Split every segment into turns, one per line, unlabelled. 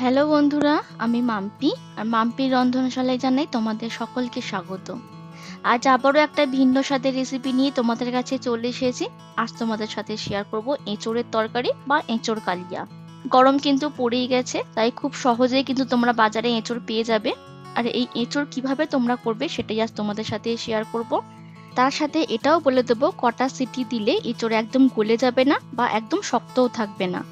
Hello বন্ধুরা, আমি মাম্পি। আর মাম্পির রন্ধনশালায় জানাই তোমাদের সকলকে স্বাগত। আজ আবারও একটা ভিন্ন স্বাদের রেসিপি নিয়ে তোমাদের কাছে চলে এসেছি। আজ তোমাদের সাথে শেয়ার করব এঁচোড়ের তরকারি বা এঁচোড় কালিয়া। গরম কিন্তু পড়েই গেছে, তাই খুব সহজেই কিন্তু তোমরা বাজারে এঁচোড় পেয়ে যাবে। আর এই এঁচোড় কিভাবে তোমরা করবে সেটাই আজ তোমাদের সাথে শেয়ার করব। তার সাথে এটাও বলে দেবো কটা সিটি দিলে এঁচোড় একদম গলে যাবে না বা একদম শক্তও থাকবে না।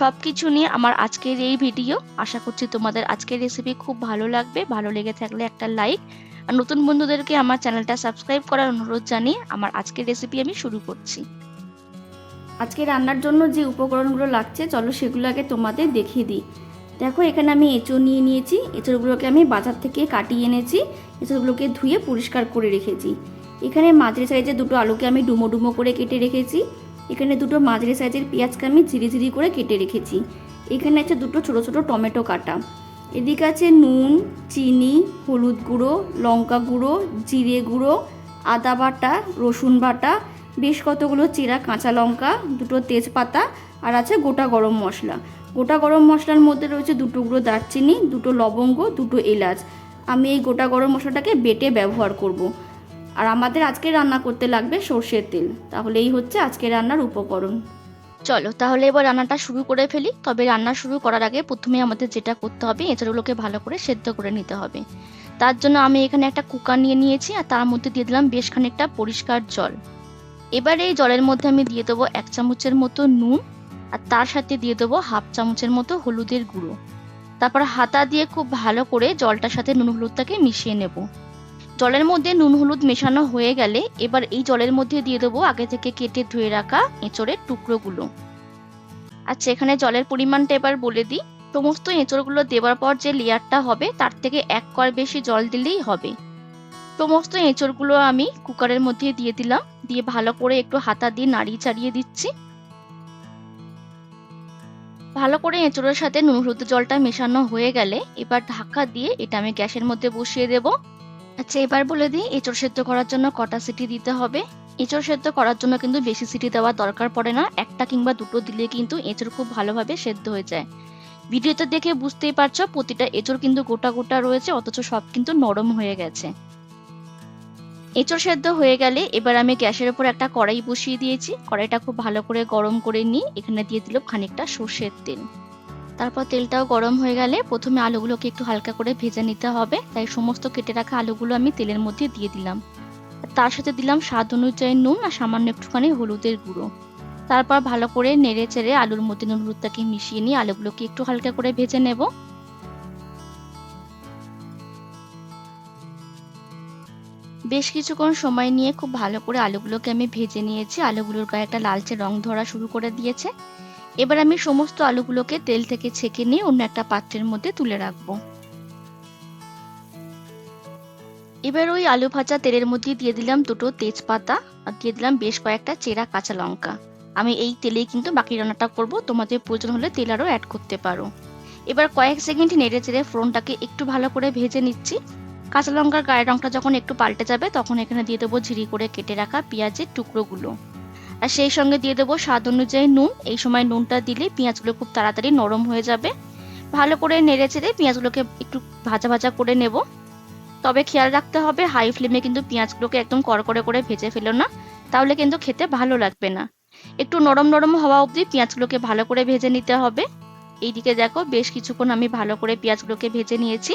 সবকিছু নিয়ে আমার আজকের এই ভিডিও। আশা করছি তোমাদের আজকের রেসিপি খুব ভালো লাগবে। ভালো লেগে থাকলে একটা লাইক আর নতুন বন্ধুদেরকে আমার চ্যানেলটা সাবস্ক্রাইব করার অনুরোধ জানিয়ে আমার আজকের রেসিপি আমি শুরু করছি। আজকে রান্নার জন্য যে উপকরণগুলো লাগছে চলো সেগুলো আগে তোমাদের দেখিয়ে দিই। দেখো, এখানে আমি এঁচোড় নিয়ে নিয়েছি। এঁচোড়গুলোকে আমি বাজার থেকে কাটিয়ে এনেছি। এঁচোড়গুলোকে ধুয়ে পরিষ্কার করে রেখেছি। এখানে মাঝারি সাইজের দুটো আলুকে আমি ডুমো ডুমো করে কেটে রেখেছি। এখানে দুটো মাঝারি সাইজের পেঁয়াজকে আমি ঝিরি ঝিরি করে কেটে রেখেছি। এখানে আছে দুটো ছোটো ছোটো টমেটো কাটা। এদিকে আছে নুন, চিনি, হলুদ গুঁড়ো, লঙ্কা গুঁড়ো, জিরে গুঁড়ো, আদা বাটা, রসুন বাটা, বেশ কতগুলো চেরা কাঁচা লঙ্কা, দুটো তেজপাতা, আর আছে গোটা গরম মশলা। গোটা গরম মশলার মধ্যে রয়েছে দুটো গুঁড়ো দারচিনি, দুটো লবঙ্গ, দুটো এলাচ। আমি এই গোটা গরম মশলাটাকে বেটে ব্যবহার করব। আর আমাদের আজকে রান্না করতে লাগবে সর্ষের তেল। তাহলে এই হচ্ছে আজকে রান্নার উপকরণ। চলো তাহলে এবার রান্নাটা শুরু করে ফেলি। তবে রান্না শুরু করার আগে প্রথমে আমাদের যেটা করতে হবে, এঁচড়গুলোকে ভালো করে সেদ্ধ করে নিতে হবে। তার জন্য আমি এখানে একটা কুকার নিয়ে নিয়েছি আর তার মধ্যে দিয়ে দিলাম বেশ খানিকটা পরিষ্কার জল। এবার এই জলের মধ্যে আমি দিয়ে দেবো 1 চামচের মতো নুন আর তার সাথে দিয়ে দেবো 1/2 চামচের মতো হলুদের গুঁড়ো। তারপর হাতা দিয়ে খুব ভালো করে জলটার সাথে নুন হলুদটাকে মিশিয়ে নেব। জলের মধ্যে নুন হলুদ মেশানো হয়ে গেলে এবার এই জলের মধ্যে দিয়ে দেবো আগে থেকে কেটে ধুয়ে রাখা এঁচড়ের টুকরোগুলো। আচ্ছা, এখানে জলের পরিমাণটা এবার বলে দিই। সমস্ত এঁচড়গুলো দেওয়ার পর যে লেয়ারটা হবে তার থেকে 1 কড় বেশি জল দিলেই হবে। সমস্ত এঁচড়গুলো আমি কুকারের মধ্যে দিয়ে দিলাম। দিয়ে ভালো করে একটু হাতা দিয়ে নাড়িয়ে চাড়িয়ে দিচ্ছি। ভালো করে এঁচড়ের সাথে নুন হলুদ জলটা মেশানো হয়ে গেলে এবার ঢাকা দিয়ে এটা আমি গ্যাসের মধ্যে বসিয়ে দেবো। আচ্ছা, এবার বলে দিই এঁচড় সেদ্ধ করার জন্য কটা সিটি দিতে হবে। এঁচড় সেদ্ধ করার জন্য কিন্তু বেশি সিটি দেওয়ার দরকার পড়ে না। একটা কিংবা দুটো দিলে কিন্তু এঁচড় খুব ভালোভাবে সেদ্ধ হয়ে যায়। ভিডিওতে দেখে বুঝতেই পারছো প্রতিটা এঁচড় কিন্তু গোটা গোটা রয়েছে, অথচ সব কিন্তু নরম হয়ে গেছে। এঁচড় সেদ্ধ হয়ে গেলে এবার আমি গ্যাসের উপর একটা কড়াই বসিয়ে দিয়েছি। কড়াইটা খুব ভালো করে গরম করে নিয়ে এখানে দিয়ে দিলাম খানিকটা সর্ষের তেল। তারপর তেলটাও গরম হয়ে গেলে প্রথমে আলুগুলোকে একটু হালকা করে ভেজে নিতে হবে। তাই সমস্ত কেটে রাখা আলুগুলো আমি তেলের মধ্যে দিয়ে দিলাম। তার সাথে দিলাম স্বাদ অনুযায়ী নুন আর সামান্য একটুখানি হলুদের গুঁড়ো। তারপর ভালো করে নেড়ে চেড়ে আলুর মধ্যে নুন হলুদটাকে মিশিয়ে নিয়ে আলুগুলোকে একটু হালকা করে ভেজে নেব। বেশ কিছুক্ষণ সময় নিয়ে খুব ভালো করে আলুগুলোকে আমি ভেজে নিয়েছি। আলুগুলোর গায়ে একটা লালচে রং ধরা শুরু করে দিয়েছে। এবার আমি সমস্ত আলুগুলোকে তেল থেকে ছেঁকে নিয়ে অন্য একটা পাত্রের মধ্যে তুলে রাখবো। এবার ওই আলু ভাজা তেলের মধ্যে দিয়ে দিলাম দুটো তেজপাতা আর দিয়ে দিলাম বেশ কয়েকটা চেরা কাঁচা লঙ্কা। আমি এই তেলেই কিন্তু বাকি রান্নাটা করব, তোমাদের প্রয়োজন হলে তেল আরও অ্যাড করতে পারো। এবার কয়েক সেকেন্ড নেড়ে চেড়ে ফোড়নটাকে একটু ভালো করে ভেজে নিচ্ছি। কাঁচা লঙ্কার গায়ের রংটা যখন একটু পাল্টে যাবে তখন এখানে দিয়ে দেবো ঝিরি করে কেটে রাখা পেঁয়াজের টুকরোগুলো। আর সেই সঙ্গে দিয়ে দেবো স্বাদ অনুযায়ী নুন। এই সময় নুনটা দিলে পেঁয়াজগুলো খুব তাড়াতাড়ি নরম হয়ে যাবে। ভালো করে নেড়ে চেড়ে পেঁয়াজগুলোকে একটু ভাজা ভাজা করে নেব। তবে খেয়াল রাখতে হবে হাই ফ্লেমে কিন্তু পেঁয়াজগুলোকে একদম কড়কড়ে করে ভেজে ফেলো না, তাহলে কিন্তু খেতে ভালো লাগবে না। একটু নরম নরম হওয়া অবধি পেঁয়াজগুলোকে ভালো করে ভেজে নিতে হবে। এইদিকে দেখো বেশ কিছুক্ষণ আমি ভালো করে পেঁয়াজগুলোকে ভেজে নিয়েছি।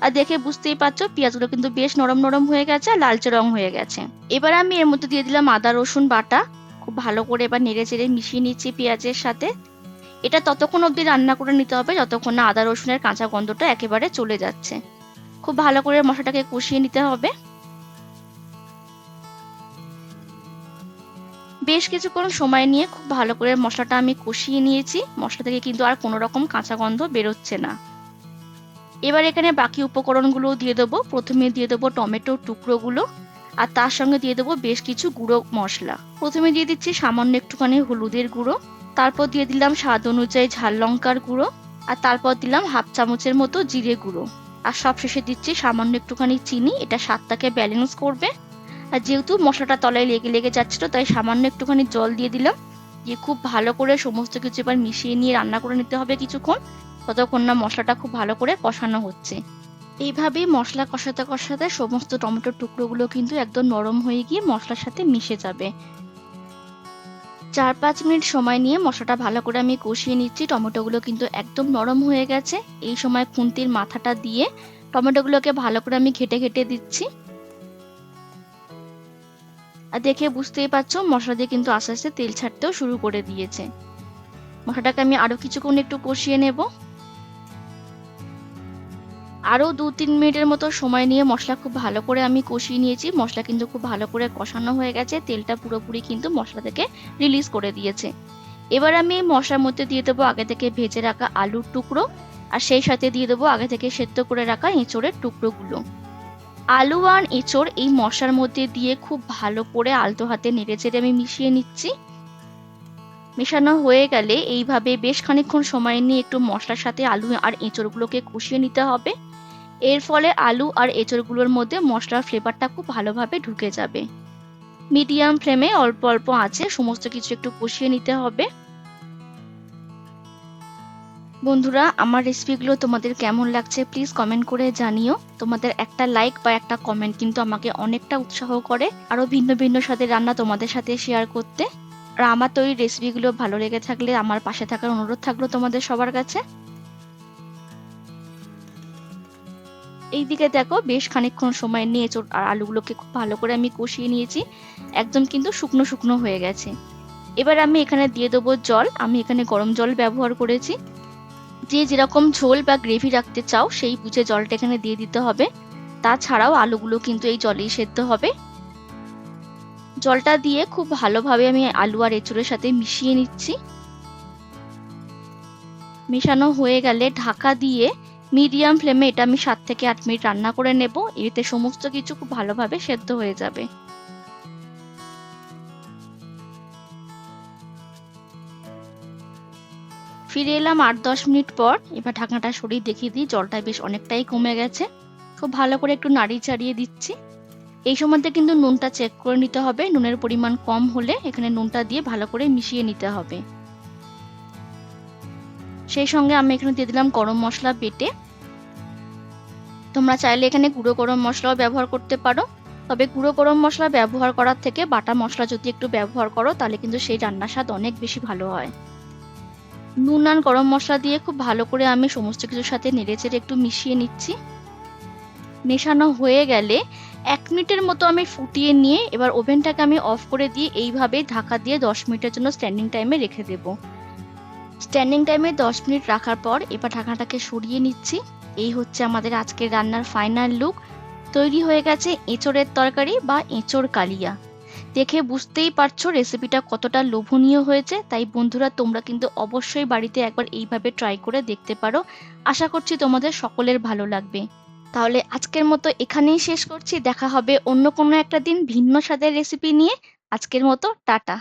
আর দেখে বুঝতেই পারছো পেঁয়াজগুলো কিন্তু বেশ নরম নরম হয়ে গেছে আর লালচে রং হয়ে গেছে। এবার আমি এর মধ্যে দিয়ে দিলাম আদা রসুন বাটা। খুব ভালো করে এবার নেড়ে চেড়ে মিশিয়ে নিচ্ছি পেঁয়াজের সাথে। এটা ততক্ষণ অবধি রান্না করে নিতে হবে যতক্ষণ না আদা রসুনের কাঁচা গন্ধটা একেবারে চলে যাচ্ছে। খুব ভালো করে মশলাটাকে কষিয়ে নিতে হবে। বেশ কিছুক্ষণ সময় নিয়ে খুব ভালো করে মশলাটা আমি কষিয়ে নিয়েছি। মশলা থেকে কিন্তু আর কোনো রকম কাঁচা গন্ধ বেরোচ্ছে না। এবার এখানে বাকি উপকরণগুলো দিয়ে দেবো। প্রথমে দিয়ে দেবো টমেটোর টুকরোগুলো আর তার সঙ্গে দিয়ে দেবো বেশ কিছু গুঁড়ো মশলা। প্রথমে দিয়ে দিচ্ছি সামান্য একটুখানি হলুদের গুঁড়ো, তারপর দিয়ে দিলাম স্বাদ অনুযায়ী ঝাল লঙ্কার গুঁড়ো, আর তারপর দিলাম 1/2 চামচের মতো জিরে গুঁড়ো। আর সবশেষে দিচ্ছি সামান্য একটুখানি চিনি, এটা স্বাদটাকে ব্যালেন্স করবে। আর যেহেতু মশলাটা তলায় লেগে লেগে যাচ্ছিল তাই সামান্য একটুখানি জল দিয়ে দিলাম। দিয়ে খুব ভালো করে সমস্ত কিছু এবার মিশিয়ে নিয়ে রান্না করে নিতে হবে কিছুক্ষণ। ততক্ষণ না মশলাটা খুব ভালো করে কষানো হচ্ছে। এইভাবেই মশলা কষাতে কষাতে সমস্ত টমেটোর টুকরোগুলো কিন্তু একদম নরম হয়ে গিয়ে মশলার সাথে মিশে যাবে। ৪-৫ মিনিট সময় নিয়ে মশলাটা ভালো করে আমি কষিয়ে নিচ্ছি। টমেটোগুলো কিন্তু একদম নরম হয়ে গেছে। এই সময় খুন্তির মাথাটা দিয়ে টমেটোগুলোকে ভালো করে আমি ঘেটে ঘেটে দিচ্ছি। আর দেখে বুঝতেই পারছো মশলা দিয়ে কিন্তু আস্তে আস্তে তেল ছাড়তেও শুরু করে দিয়েছে। মশলাটাকে আমি আরো কিছুক্ষণ একটু কষিয়ে নেব। আরো ২-৩ মিনিটের মতো সময় নিয়ে মশলা খুব ভালো করে আমি কষিয়ে নিয়েছি। মশলা কিন্তু খুব ভালো করে কষানো হয়ে গেছে। তেলটা পুরোপুরি কিন্তু মশলা থেকে রিলিজ করে দিয়েছে। এবার আমি এই মশলার মধ্যে দিয়ে দেবো আগে থেকে ভেজে রাখা আলুর টুকরো, আর সেই সাথে দিয়ে দেবো আগে থেকে সেদ্ধ করে রাখা এঁচোড়ের টুকরোগুলো। আলু আর এঁচোড় এই মশলার মধ্যে দিয়ে খুব ভালো করে আলতো হাতে নেড়েচেড়ে আমি মিশিয়ে নিচ্ছি। মেশানো হয়ে গেলে এইভাবে বেশ খানিকক্ষণ সময় নিয়ে একটু মশলার সাথে আলু আর এঁচোড়গুলোকে কষিয়ে নিতে হবে। এর ফলে আলু আর এঁচোড়গুলোর মধ্যে মশলার ফ্লেভারটা খুব ভালোভাবে ঢুকে যাবে। মিডিয়াম ফ্লেমে অল্প অল্প আঁচে সমস্ত কিছু একটু কষিয়ে নিতে হবে। বন্ধুরা, আমার রেসিপিগুলো তোমাদের কেমন লাগছে প্লিজ কমেন্ট করে জানিও। তোমাদের একটা লাইক বা একটা কমেন্ট কিন্তু আমাকে অনেকটা উৎসাহ করে আরো ভিন্ন ভিন্ন স্বাদের রান্না তোমাদের সাথে শেয়ার করতে। আর আমার তৈরি রেসিপিগুলো ভালো লেগে থাকলে আমার পাশে থাকার অনুরোধ থাকলো তোমাদের সবার কাছে। এইদিকে দেখো বেশ খানিকক্ষণ সময় নিয়ে এঁচোড় আর আলুগুলোকে খুব ভালো করে আমি কষিয়ে নিয়েছি। একদম কিন্তু শুকনো শুকনো হয়ে গেছে। এবার আমি এখানে দিয়ে দেবো জল। আমি এখানে গরম জল ব্যবহার করেছি। যে যেরকম ঝোল বা গ্রেভি রাখতে চাও সেই বুঝে জলটা এখানে দিয়ে দিতে হবে। তাছাড়াও আলুগুলো কিন্তু এই জলেই সেদ্ধ হবে। জলটা দিয়ে খুব ভালোভাবে আমি আলু আর এঁচোড়ের সাথে মিশিয়ে নিচ্ছি। মেশানো হয়ে গেলে ঢাকা দিয়ে মিডিয়াম ফ্লেমে এটা আমি ৭ থেকে ৮ মিনিট রান্না করে নেব। এতে সমস্ত কিছু খুব ভালোভাবে সেদ্ধ হয়ে যাবে। ফিরে এলাম ৮-১০ মিনিট পর। এবার ঢাকনাটা সরিয়ে দেখিয়ে দিই জলটা বেশ অনেকটাই কমে গেছে। খুব ভালো করে একটু নাড়িয়ে চাড়িয়ে দিচ্ছি। এই সময়তে কিন্তু নুনটা চেক করে নিতে হবে। নুনের পরিমাণ কম হলে এখানে নুনটা দিয়ে ভালো করে মিশিয়ে নিতে হবে। সেই সঙ্গে আমি এখানে দিয়ে দিলাম গরম মশলা বেটে। তোমরা চাইলে এখানে গুঁড়ো গরম মশলাও ব্যবহার করতে পারো। তবে গুঁড়ো গরম মশলা ব্যবহার করার থেকে বাটা মশলা যদি একটু ব্যবহার করো তাহলে কিন্তু সেই রান্নার স্বাদ অনেক বেশি ভালো হয়। নুন আর গরম মশলা দিয়ে খুব ভালো করে আমি সমস্ত কিছুর সাথে নেড়েচেড়ে একটু মিশিয়ে নিচ্ছি। মেশানো হয়ে গেলে ১ মিনিটের মতো আমি ফুটিয়ে নিয়ে এবার ওভেনটাকে আমি অফ করে দিয়ে এইভাবে ঢাকা দিয়ে ১০ মিনিটের জন্য স্ট্যান্ডিং টাইমে রেখে দেব। স্ট্যান্ডিং টাইমে ১০ মিনিট রাখার পর এবার ঢাকনাটাকে সরিয়ে নিচ্ছি। এই হচ্ছে আমাদের আজকের রান্নার ফাইনাল লুক। তৈরি হয়ে গেছে এঁচোড়ের তরকারি বা এঁচোড় কালিয়া। দেখে বুঝতেই পারছো রেসিপিটা কতটা লোভনীয় হয়েছে। তাই বন্ধুরা তোমরা কিন্তু অবশ্যই বাড়িতে একবার এইভাবে ট্রাই করে দেখতে পারো। আশা করছি তোমাদের সকলের ভালো লাগবে। তাহলে আজকের মতো এখানেই শেষ করছি। দেখা হবে অন্য কোনো একটা দিন ভিন্ন স্বাদের রেসিপি নিয়ে। আজকের মতো টাটা।